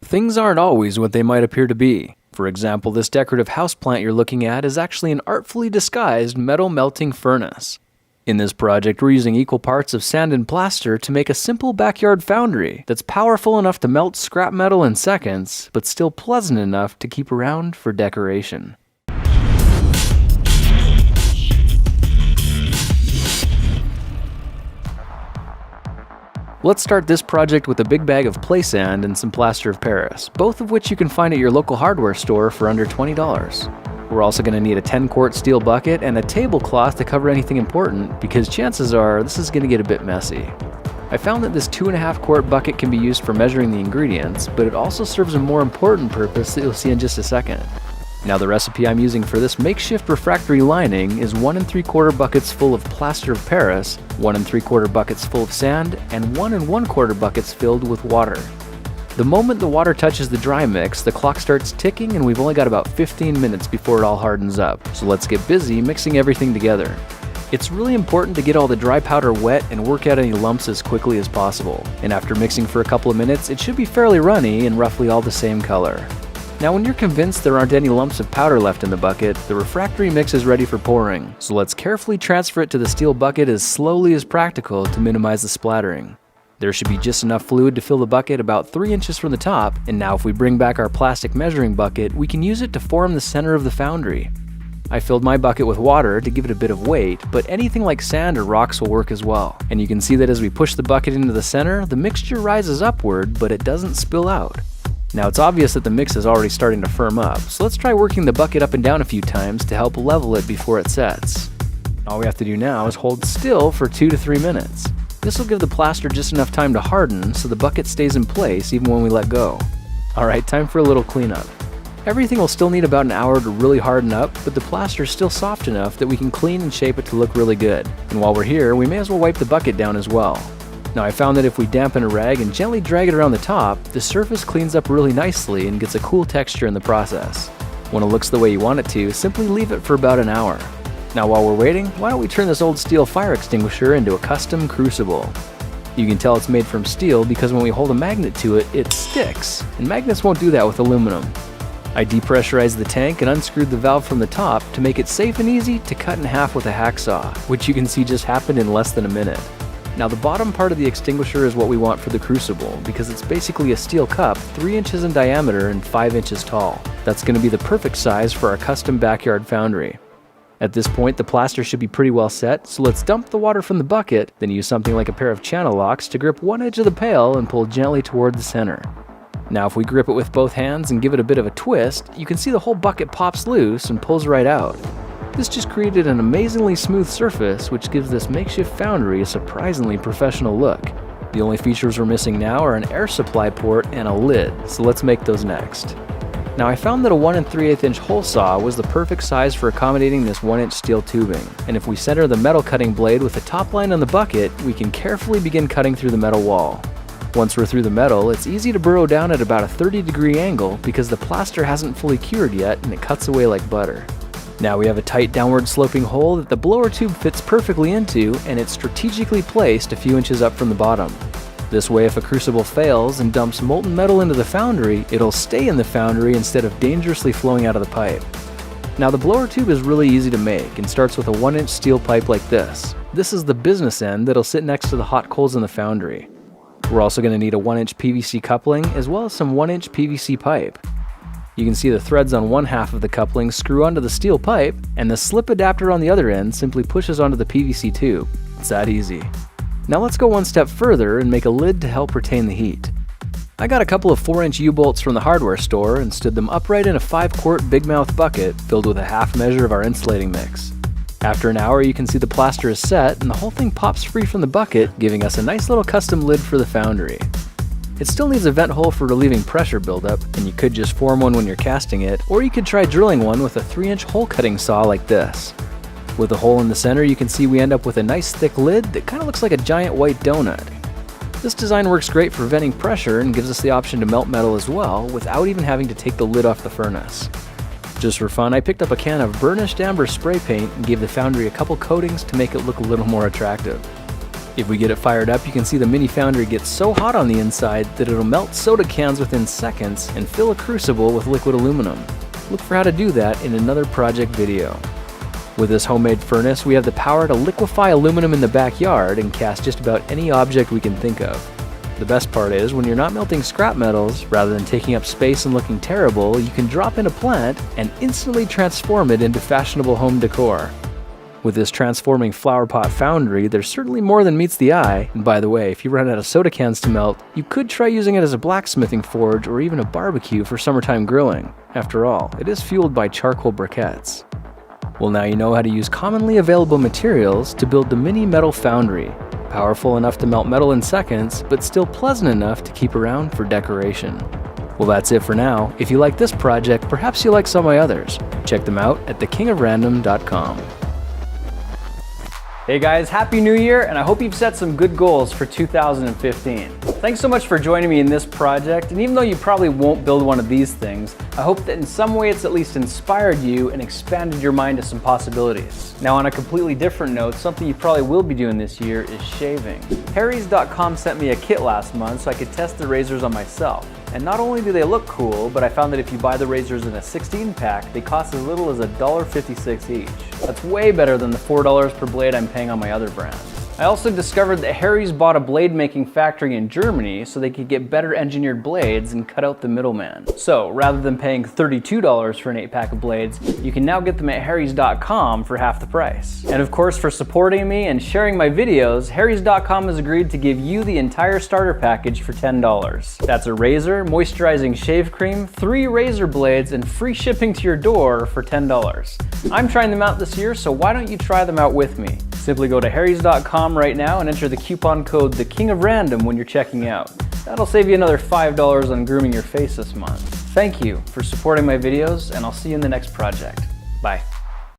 Things aren't always what they might appear to be. For example, this decorative houseplant you're looking at is actually an artfully disguised metal melting furnace. In this project, we're using equal parts of sand and plaster to make a simple backyard foundry that's powerful enough to melt scrap metal in seconds, but still pleasant enough to keep around for decoration. Let's start this project with a big bag of play sand and some plaster of Paris, both of which you can find at your local hardware store for under $20. We're also going to need a 10-quart steel bucket and a tablecloth to cover anything important, because chances are this is going to get a bit messy. I found that this 2.5-quart bucket can be used for measuring the ingredients, but it also serves a more important purpose that you'll see in just a second. Now, the recipe I'm using for this makeshift refractory lining is 1 3/4 buckets full of plaster of Paris, 1 3/4 buckets full of sand, and 1 1/4 buckets filled with water. The moment the water touches the dry mix, the clock starts ticking and we've only got about 15 minutes before it all hardens up, so let's get busy mixing everything together. It's really important to get all the dry powder wet and work out any lumps as quickly as possible, and after mixing for a couple of minutes, it should be fairly runny and roughly all the same color. Now, when you're convinced there aren't any lumps of powder left in the bucket, the refractory mix is ready for pouring, so let's carefully transfer it to the steel bucket as slowly as practical to minimize the splattering. There should be just enough fluid to fill the bucket about 3 inches from the top, and now if we bring back our plastic measuring bucket, we can use it to form the center of the foundry. I filled my bucket with water to give it a bit of weight, but anything like sand or rocks will work as well. And you can see that as we push the bucket into the center, the mixture rises upward, but it doesn't spill out. Now, it's obvious that the mix is already starting to firm up, so let's try working the bucket up and down a few times to help level it before it sets. All we have to do now is hold still for 2 to 3 minutes. This will give the plaster just enough time to harden so the bucket stays in place even when we let go. Alright, time for a little cleanup. Everything will still need about an hour to really harden up, but the plaster is still soft enough that we can clean and shape it to look really good. And while we're here, we may as well wipe the bucket down as well. Now, I found that if we dampen a rag and gently drag it around the top, the surface cleans up really nicely and gets a cool texture in the process. When it looks the way you want it to, simply leave it for about an hour. Now, while we're waiting, why don't we turn this old steel fire extinguisher into a custom crucible? You can tell it's made from steel because when we hold a magnet to it, it sticks, and magnets won't do that with aluminum. I depressurized the tank and unscrewed the valve from the top to make it safe and easy to cut in half with a hacksaw, which you can see just happened in less than a minute. Now, the bottom part of the extinguisher is what we want for the crucible because it's basically a steel cup 3 inches in diameter and 5 inches tall. That's going to be the perfect size for our custom backyard foundry. At this point, the plaster should be pretty well set, so let's dump the water from the bucket, then use something like a pair of channel locks to grip one edge of the pail and pull gently toward the center. Now, if we grip it with both hands and give it a bit of a twist, you can see the whole bucket pops loose and pulls right out. This just created an amazingly smooth surface, which gives this makeshift foundry a surprisingly professional look. The only features we're missing now are an air supply port and a lid, so let's make those next. Now, I found that a 1 3/8 inch hole saw was the perfect size for accommodating this 1-inch steel tubing, and if we center the metal cutting blade with the top line on the bucket, we can carefully begin cutting through the metal wall. Once we're through the metal, it's easy to burrow down at about a 30-degree angle because the plaster hasn't fully cured yet and it cuts away like butter. Now we have a tight downward sloping hole that the blower tube fits perfectly into, and it's strategically placed a few inches up from the bottom. This way, if a crucible fails and dumps molten metal into the foundry, it'll stay in the foundry instead of dangerously flowing out of the pipe. Now, the blower tube is really easy to make and starts with a 1-inch steel pipe like this. This is the business end that'll sit next to the hot coals in the foundry. We're also going to need a 1-inch PVC coupling as well as some 1-inch PVC pipe. You can see the threads on one half of the coupling screw onto the steel pipe, and the slip adapter on the other end simply pushes onto the PVC tube. It's that easy. Now let's go one step further and make a lid to help retain the heat. I got a couple of 4-inch U-bolts from the hardware store and stood them upright in a 5-quart big mouth bucket filled with a half measure of our insulating mix. After an hour, you can see the plaster is set and the whole thing pops free from the bucket, giving us a nice little custom lid for the foundry. It still needs a vent hole for relieving pressure buildup, and you could just form one when you're casting it, or you could try drilling one with a 3-inch hole cutting saw like this. With a hole in the center, you can see we end up with a nice thick lid that kind of looks like a giant white donut. This design works great for venting pressure and gives us the option to melt metal as well without even having to take the lid off the furnace. Just for fun, I picked up a can of burnished amber spray paint and gave the foundry a couple coatings to make it look a little more attractive. If we get it fired up, you can see the mini foundry gets so hot on the inside that it'll melt soda cans within seconds and fill a crucible with liquid aluminum. Look for how to do that in another project video. With this homemade furnace, we have the power to liquefy aluminum in the backyard and cast just about any object we can think of. The best part is, when you're not melting scrap metals, rather than taking up space and looking terrible, you can drop in a plant and instantly transform it into fashionable home decor. With this transforming flower pot foundry, there's certainly more than meets the eye. And by the way, if you run out of soda cans to melt, you could try using it as a blacksmithing forge or even a barbecue for summertime grilling. After all, it is fueled by charcoal briquettes. Well, now you know how to use commonly available materials to build the mini metal foundry. Powerful enough to melt metal in seconds, but still pleasant enough to keep around for decoration. Well, that's it for now. If you like this project, perhaps you like some of my others. Check them out at thekingofrandom.com. Hey guys, Happy New Year, and I hope you've set some good goals for 2015. Thanks so much for joining me in this project, and even though you probably won't build one of these things, I hope that in some way it's at least inspired you and expanded your mind to some possibilities. Now, on a completely different note, something you probably will be doing this year is shaving. Harrys.com sent me a kit last month so I could test the razors on myself. And not only do they look cool, but I found that if you buy the razors in a 16-pack, they cost as little as $1.56 each. That's way better than the $4 per blade I'm paying on my other brands. I also discovered that Harry's bought a blade making factory in Germany so they could get better engineered blades and cut out the middleman. So rather than paying $32 for an 8-pack of blades, you can now get them at Harrys.com for half the price. And of course, for supporting me and sharing my videos, Harrys.com has agreed to give you the entire starter package for $10. That's a razor, moisturizing shave cream, 3 razor blades, and free shipping to your door for $10. I'm trying them out this year, so why don't you try them out with me? Simply go to Harrys.com right now and enter the coupon code TheKingOfRandom when you're checking out. That'll save you another $5 on grooming your face this month. Thank you for supporting my videos, and I'll see you in the next project. Bye.